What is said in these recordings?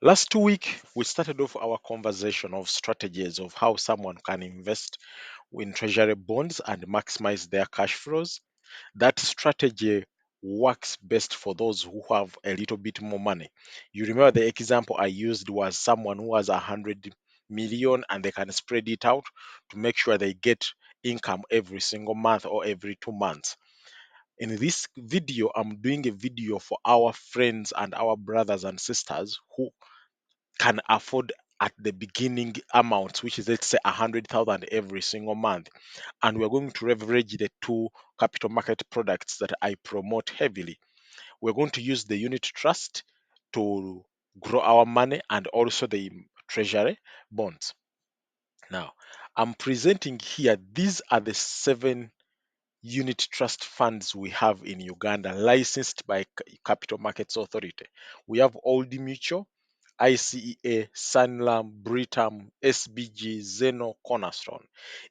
Last week, we started off our conversation of strategies of how someone can invest in treasury bonds and maximize their cash flows. That strategy works best for those who have a little bit more money. You remember the example I used was someone who has 100 million and they can spread it out to make sure they get income every single month or every 2 months. In this video, I'm doing a video for our friends and our brothers and sisters who can afford at the beginning amount, which is let's say 100,000 every single month. And we're going to leverage the two capital market products that I promote heavily. We're going to use the unit trust to grow our money and also the treasury bonds. Now, I'm presenting here, these are the 7 unit trust funds we have in Uganda, licensed by Capital Markets Authority. We have Old Mutual, ICEA, Sanlam, Britam, SBG, Zeno, Cornerstone.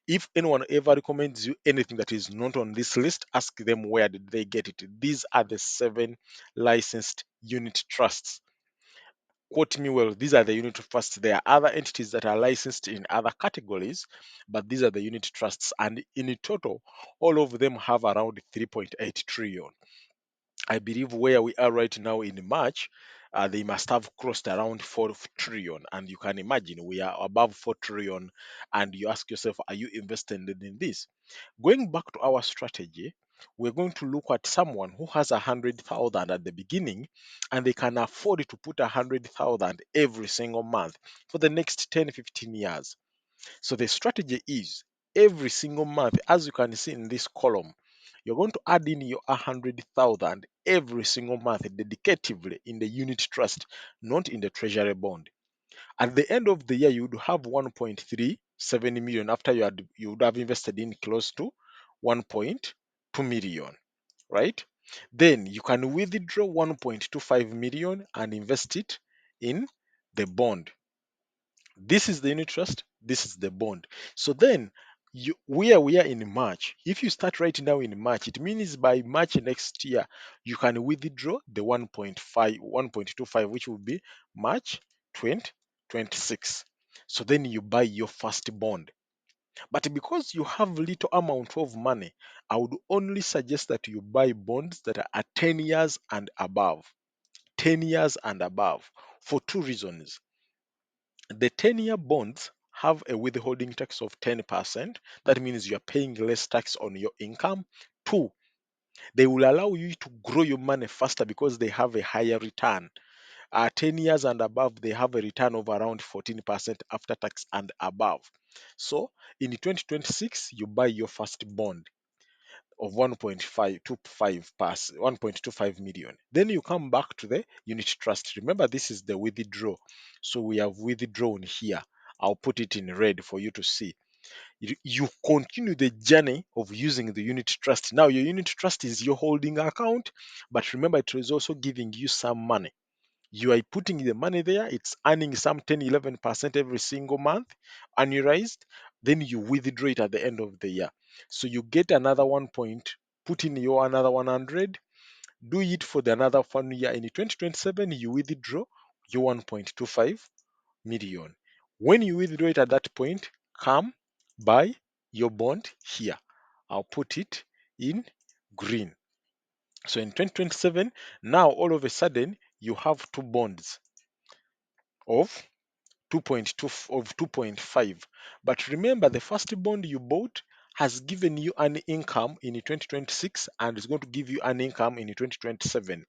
If anyone ever recommends you anything that is not on this list, ask them where did they get it. These are the 7 licensed unit trusts. Quote me well, these are the unit trusts. There are other entities that are licensed in other categories, but these are the unit trusts. And in total, all of them have around 3.8 trillion. I believe where we are right now in March, they must have crossed around 4 trillion. And you can imagine we are above 4 trillion. And you ask yourself, are you invested in this? Going back to our strategy, we're going to look at someone who has 100,000 at the beginning and they can afford to put 100,000 every single month for the next 10, 15 years. So the strategy is every single month, as you can see in this column, you're going to add in your 100,000 every single month dedicatively in the unit trust, not in the treasury bond. At the end of the year, you would have 1.37 million after you would have invested in close to 1.2 million, right? Then you can withdraw 1.25 million and invest it in the bond. This is the unit trust, this is the bond. So then where we are in March, if you start right now in March, it means by March next year, you can withdraw the 1.5, 1.25, which will be March 2026. So then you buy your first bond. But because you have little amount of money, I would only suggest that you buy bonds that are at 10 years and above. 10 years and above for two reasons. The 10-year bonds have a withholding tax of 10%. That means you are paying less tax on your income. Two, they will allow you to grow your money faster because they have a higher return. 10 years and above, they have a return of around 14% after tax and above. So in 2026, you buy your first bond of 1.25 million. Then you come back to the unit trust. Remember, this is the withdraw. So we have withdrawn here. I'll put it in red for you to see. You continue the journey of using the unit trust. Now, your unit trust is your holding account, but remember, it is also giving you some money. You are putting the money there, it's earning some 10, 11% every single month, annualized. Then you withdraw it at the end of the year. So you get another 1 point, put in your another 100, do it for the another 1 year. In 2027, you withdraw your 1.25 million. When you withdraw it at that point, come buy your bond here. I'll put it in green. So in 2027, now all of a sudden, you have two bonds of 2.2 of 2.5. But remember, the first bond you bought has given you an income in 2026 and is going to give you an income in 2027.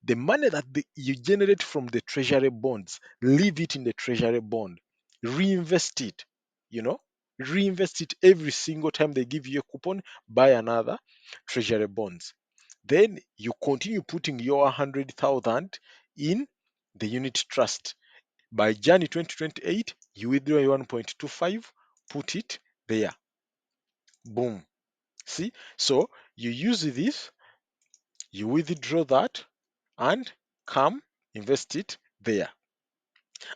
The money that you generate from the treasury bonds, leave it in the treasury bond, reinvest it, you know, reinvest it every single time they give you a coupon, buy another treasury bonds. Then you continue putting your 100,000 in the unit trust. By January 2028, you withdraw your 1.25, put it there. Boom. See? So you use this, you withdraw that, and come invest it there.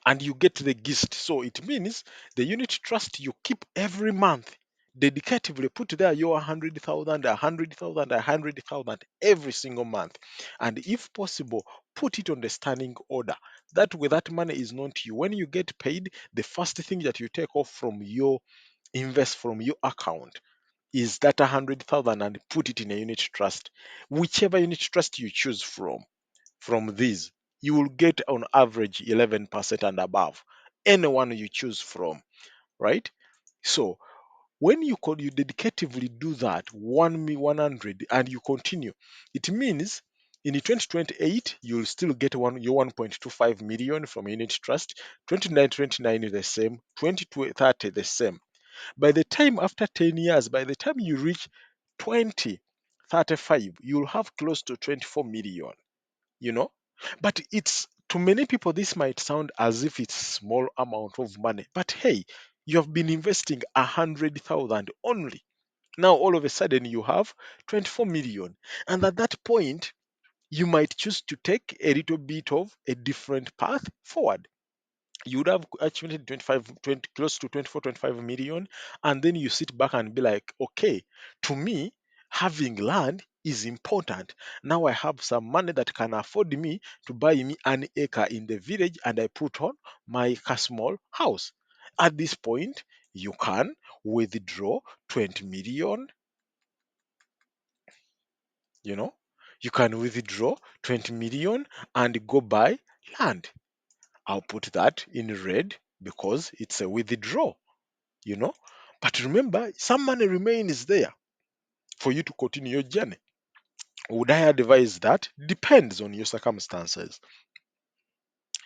And you get the gist. So it means the unit trust you keep every month, dedicatively put there your 100,000, 100,000, 100,000 every single month. And if possible, put it on the standing order. That way, that money is not to you. When you get paid, the first thing that you take off from your invest from your account is that 100,000 and put it in a unit trust. Whichever unit trust you choose from these, you will get on average 11% and above. Anyone you choose from, right? So when you dedicatively do that 100 and you continue, it means in the 2028 you'll still get your 1.25 million from unit trust. 2929 is the same, 2030 the same. By the time after 10 years, by the time you reach 2035, you'll have close to 24 million, you know. But it's, to many people this might sound as if it's small amount of money, but hey, you have been investing 100,000 only. Now all of a sudden you have 24 million, and at that point you might choose to take a little bit of a different path forward. You would have accumulated 25 20 close to 24 25 million, and then you sit back and be like, okay, to me having land is important. Now I have some money that can afford me to buy me an acre in the village, and I put on my small house. At this point you can withdraw 20 million, you know, you can withdraw 20 million and go buy land. I'll put that in red because it's a withdraw, you know. But remember, some money remains there for you to continue your journey. Would I advise that? Depends on your circumstances.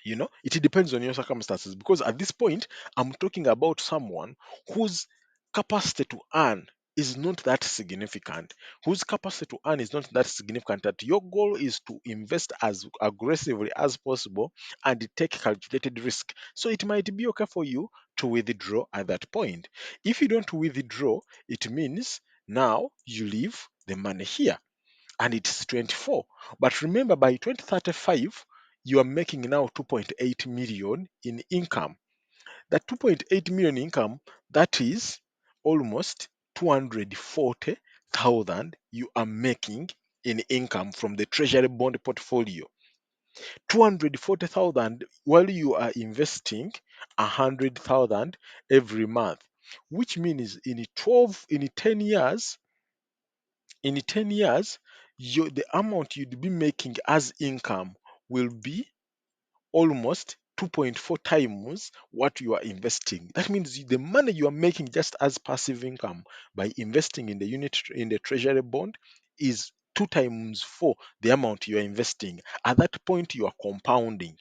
It depends on your circumstances, because at this point, I'm talking about someone whose capacity to earn is not that significant, whose capacity to earn is not that significant, that your goal is to invest as aggressively as possible and take calculated risk. So it might be okay for you to withdraw at that point. If you don't withdraw, it means now you leave the money here and it's 24. But remember, by 2035, you are making now 2.8 million in income. That 2.8 million income, that is almost 240,000 you are making in income from the treasury bond portfolio. 240,000 while you are investing 100,000 every month, which means in 10 years, the amount you'd be making as income will be almost 2.4 times what you are investing. That means the money you are making just as passive income by investing in the treasury bond is 2 times 4 the amount you are investing. At that point, you are compounding.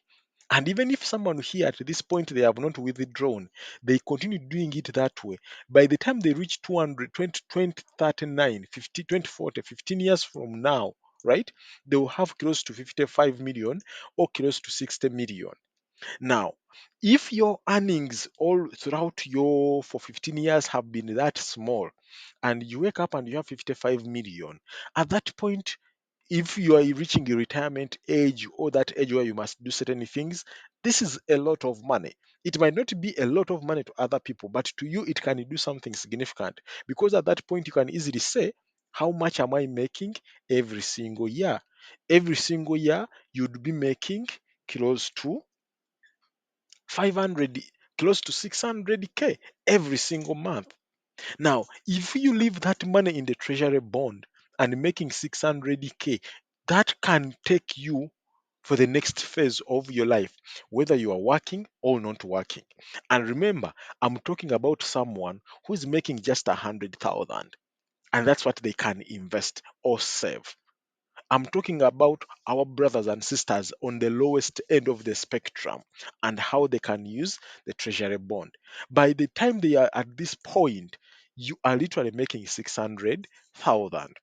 And even if someone here at this point they have not withdrawn, they continue doing it that way. By the time they reach 200, 20, 20, 39, 50, 20, 40, 15 years from now, right, they will have close to 55 million or close to 60 million. Now, if your earnings all throughout your for 15 years have been that small, and you wake up and you have 55 million, at that point, if you are reaching a retirement age or that age where you must do certain things, this is a lot of money. It might not be a lot of money to other people, but to you, it can do something significant, because at that point, you can easily say, how much am I making every single year? Every single year, you'd be making close to 500, close to 600K every single month. Now, if you leave that money in the treasury bond and making 600K, that can take you for the next phase of your life, whether you are working or not working. And remember, I'm talking about someone who's making just 100,000, and that's what they can invest or save. I'm talking about our brothers and sisters on the lowest end of the spectrum and how they can use the treasury bond. By the time they are at this point, you are literally making 600,000.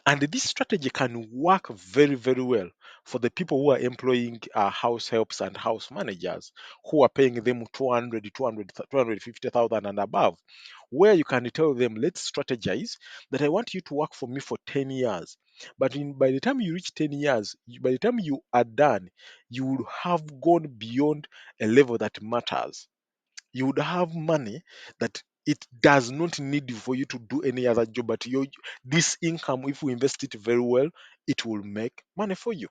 And this strategy can work very, very well for the people who are employing house helps and house managers who are paying them 200, 200, 250,000 and above, where you can tell them, let's strategize that I want you to work for me for 10 years. But by the time you reach 10 years, by the time you are done, you will have gone beyond a level that matters. You would have money that it does not need for you to do any other job, but this income, if we invest it very well, it will make money for you.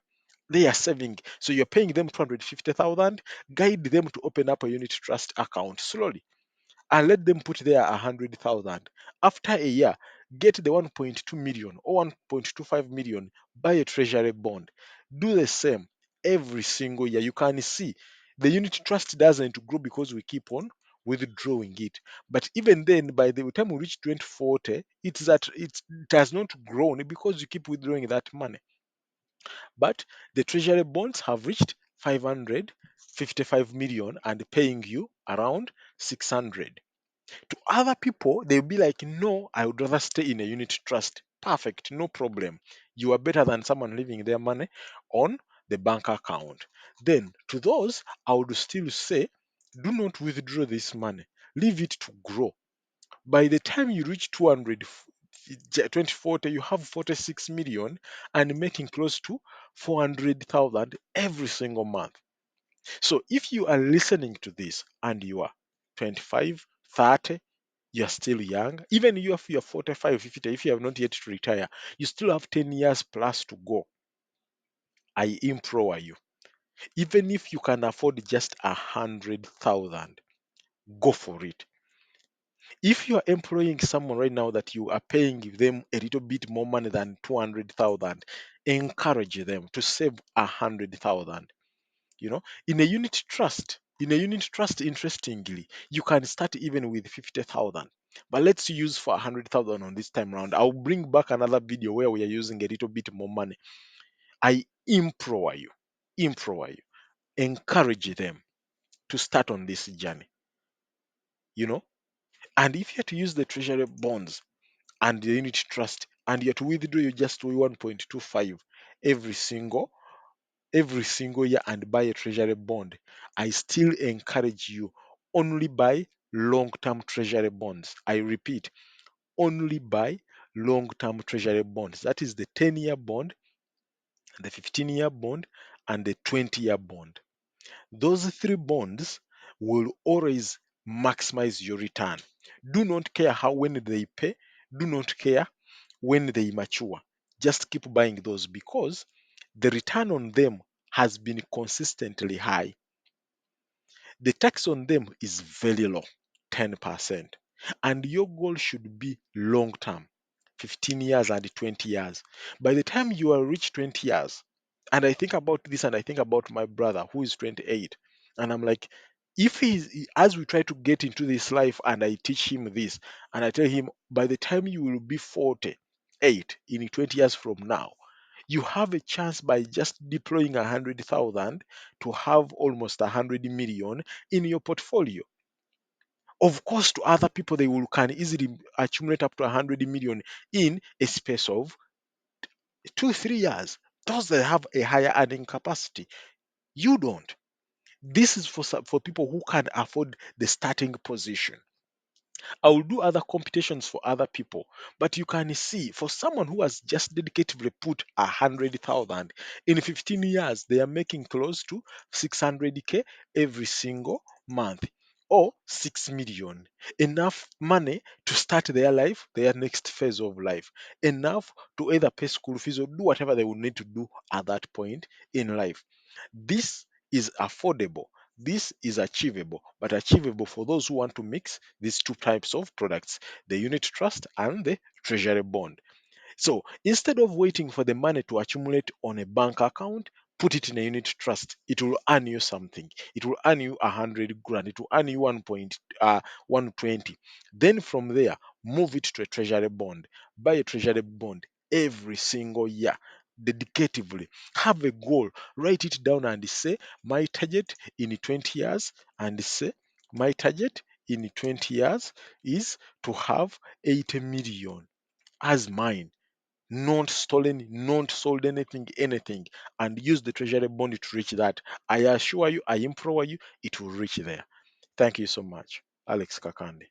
They are saving. So you're paying them 250,000, guide them to open up a unit trust account slowly and let them put there 100,000. After a year, get the 1.2 million or 1.25 million, buy a treasury bond. Do the same every single year. You can see the unit trust doesn't grow because we keep on withdrawing it. But even then, by the time we reach 2040, it has not grown because you keep withdrawing that money. But the treasury bonds have reached 555 million and paying you around 600. To other people, they'll be like, no, I would rather stay in a unit trust. Perfect, no problem. You are better than someone leaving their money on the bank account. Then, to those, I would still say, do not withdraw this money. Leave it to grow. By the time you reach 2040, you have 46 million and making close to 400,000 every single month. So if you are listening to this and you are 25, 30, you're still young, even if you're 45, 50, if you have not yet retired, you still have 10 years plus to go. I implore you, even if you can afford just 100,000, go for it. If you are employing someone right now that you are paying them a little bit more money than 200,000, encourage them to save 100,000. In a unit trust, interestingly, you can start even with 50,000. But let's use for 100,000 on this time round. I'll bring back another video where we are using a little bit more money. I implore you, encourage them to start on this journey. You know, and if you have to use the treasury bonds and the unit trust, and you have to withdraw you just 1.25 every single year and buy a treasury bond, I still encourage you, only buy long-term treasury bonds. I repeat, only buy long-term treasury bonds. That is the 10-year bond, the 15-year bond, and the 20-year bond. Those three bonds will always maximize your return. Do not care how when they pay, do not care when they mature. Just keep buying those because the return on them has been consistently high. The tax on them is very low, 10%. And your goal should be long term, 15 years and 20 years. By the time you are reach 20 years, and I think about this and I think about my brother who is 28, and I'm like, if as we try to get into this life and I teach him this, and I tell him, by the time you will be 48 in 20 years from now, you have a chance by just deploying 100,000 to have almost 100 million in your portfolio. Of course, to other people, they will can easily accumulate up to 100 million in a space of 2 3 years. Those that have a higher earning capacity, you don't. This is for people who can afford the starting position. I will do other computations for other people. But you can see for someone who has just dedicatively put 100,000 in 15 years, they are making close to 600k every single month or 6 million. Enough money to start their life, their next phase of life. Enough to either pay school fees or do whatever they will need to do at that point in life. This is affordable. This is achievable, but achievable for those who want to mix these two types of products, the unit trust and the treasury bond. So instead of waiting for the money to accumulate on a bank account, put it in a unit trust. It will earn you something. It will earn you 100 grand. It will earn you 120. Then from there, move it to a treasury bond. Buy a treasury bond every single year. Dedicatively have a goal. Write it down and say my target in 20 years, and say my target in 20 years is to have 80 million as mine, not stolen, not sold anything, and use the treasury bond to reach that. I assure you, I implore you, it will reach there. Thank you so much, Alex Kakande.